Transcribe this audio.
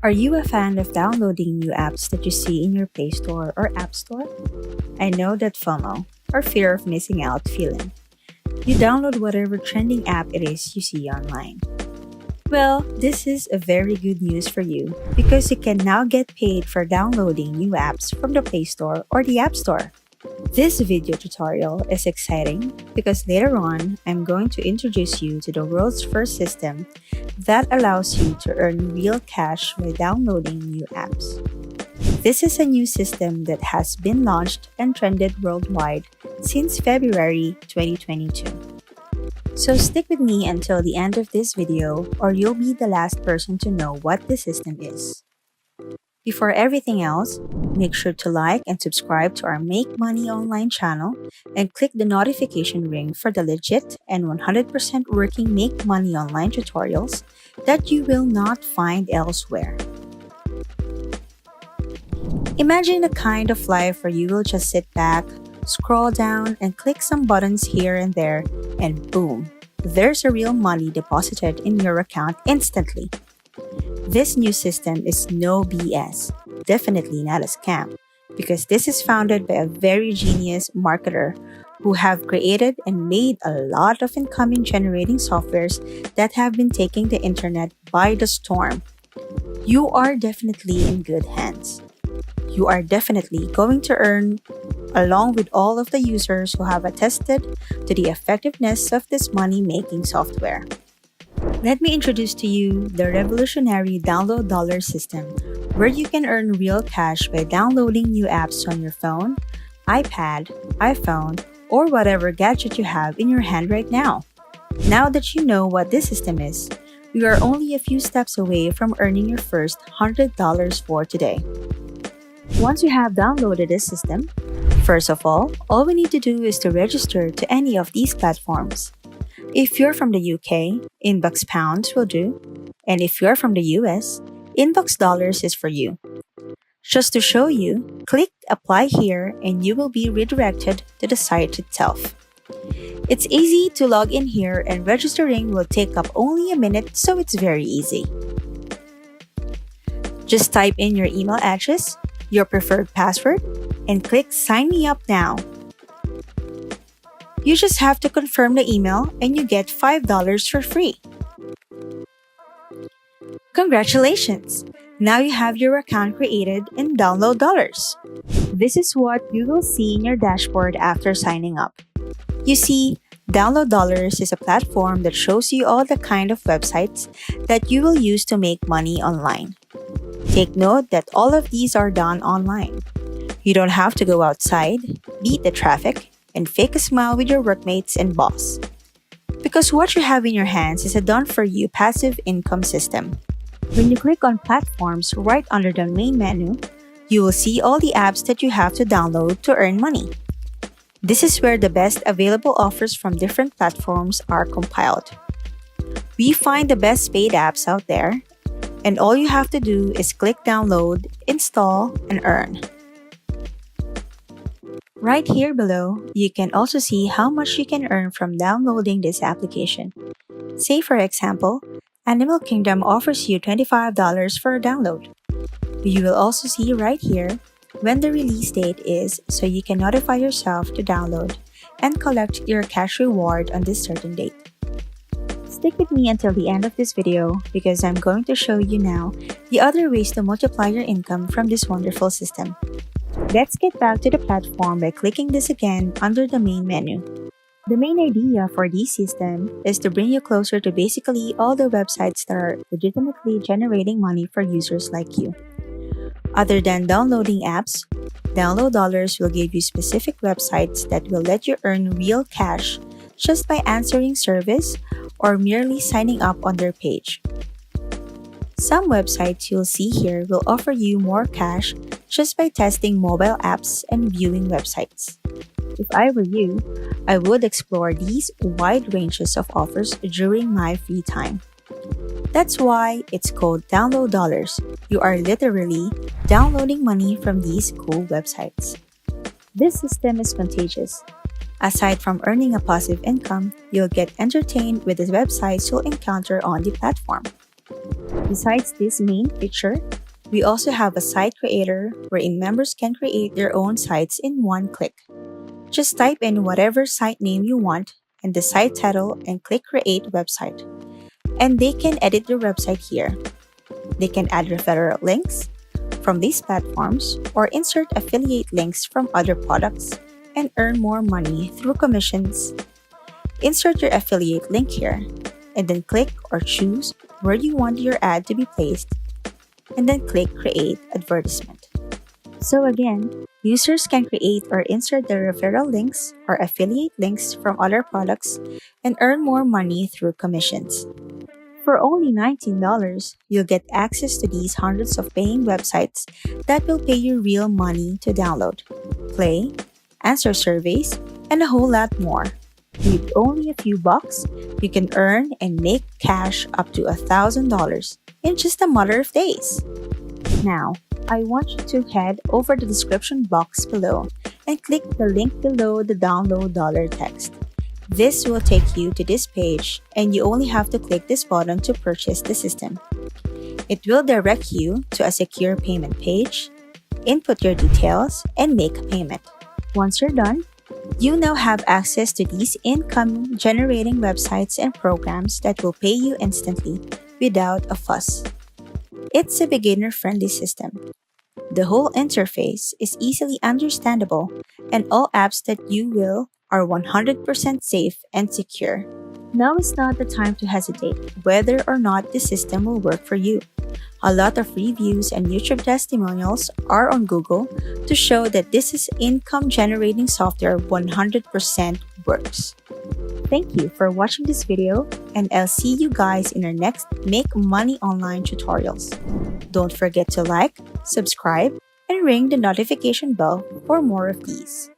Are you a fan of downloading new apps that you see in your Play Store or App Store? I know that FOMO, or fear of missing out feeling. You download whatever trending app it is you see online. Well, this is a very good news for you because you can now get paid for downloading new apps from the Play Store or the App Store. This video tutorial is exciting because later on, I'm going to introduce you to the world's first system that allows you to earn real cash by downloading new apps. This is a new system that has been launched and trended worldwide since February 2022. So stick with me until the end of this video or you'll be the last person to know what the system is. Before everything else, make sure to like and subscribe to our Make Money Online channel and click the notification ring for the legit and 100% working Make Money Online tutorials that you will not find elsewhere. Imagine a kind of life where you will just sit back, scroll down, and click some buttons here and there, and boom, there's a real money deposited in your account instantly. This new system is no BS, definitely not a scam, because this is founded by a very genius marketer who have created and made a lot of income generating softwares that have been taking the internet by the storm. You are definitely in good hands. You are definitely going to earn along with all of the users who have attested to the effectiveness of this money-making software. Let me introduce to you the revolutionary Download Dollar system, where you can earn real cash by downloading new apps on your phone, iPad, iPhone, or whatever gadget you have in your hand right now. Now that you know what this system is, we are only a few steps away from earning your first $100 for today. Once you have downloaded this system, first of all we need to do is to register to any of these platforms. If you're from the UK, Inbox Pounds will do, and if you're from the US, Inbox Dollars is for you. Just to show you, click Apply here and you will be redirected to the site itself. It's easy to log in here and registering will take up only a minute, so it's very easy. Just type in your email address, your preferred password, and click Sign Me Up Now. You just have to confirm the email and you get $5 for free. Congratulations! Now you have your account created in Download Dollars. This is what you will see in your dashboard after signing up. You see, Download Dollars is a platform that shows you all the kind of websites that you will use to make money online. Take note that all of these are done online. You don't have to go outside, beat the traffic, and fake a smile with your workmates and boss. Because what you have in your hands is a done-for-you passive income system. When you click on Platforms right under the main menu, you will see all the apps that you have to download to earn money. This is where the best available offers from different platforms are compiled. We find the best paid apps out there, and all you have to do is click Download, Install, and Earn. Right here below, you can also see how much you can earn from downloading this application. Say for example, Animal Kingdom offers you $25 for a download. You will also see right here when the release date is so you can notify yourself to download and collect your cash reward on this certain date. Stick with me until the end of this video because I'm going to show you now the other ways to multiply your income from this wonderful system. Let's get back to the platform by clicking this again under the main menu. The main idea for this system is to bring you closer to basically all the websites that are legitimately generating money for users like you. Other than downloading apps, Download Dollars will give you specific websites that will let you earn real cash just by answering service or merely signing up on their page. Some websites you'll see here will offer you more cash just by testing mobile apps and viewing websites. If I were you, I would explore these wide ranges of offers during my free time. That's why it's called Download Dollars. You are literally downloading money from these cool websites. This system is contagious. Aside from earning a passive income, you'll get entertained with the websites you'll encounter on the platform. Besides this main feature, we also have a site creator wherein members can create their own sites in one click. Just type in whatever site name you want and the site title and click Create Website. And they can edit their website here. They can add referral links from these platforms or insert affiliate links from other products and earn more money through commissions. Insert your affiliate link here and then click or choose where you want your ad to be placed and then click Create Advertisement. So again, users can create or insert their referral links or affiliate links from other products and earn more money through commissions. For only $19, you'll get access to these hundreds of paying websites that will pay you real money to download, play, answer surveys, and a whole lot more. With only a few bucks, you can earn and make cash up to $1,000 in just a matter of days. Now, I want you to head over the description box below and click the link below the download dollar text. This will take you to this page and you only have to click this button to purchase the system. It will direct you to a secure payment page, input your details, and make a payment. Once you're done, you now have access to these income-generating websites and programs that will pay you instantly without a fuss. It's a beginner-friendly system. The whole interface is easily understandable, and all apps that you will are 100% safe and secure. Now is not the time to hesitate whether or not the system will work for you. A lot of reviews and YouTube testimonials are on Google to show that this is income-generating software 100% works. Thank you for watching this video, and I'll see you guys in our next Make Money Online tutorials. Don't forget to like, subscribe, and ring the notification bell for more of these.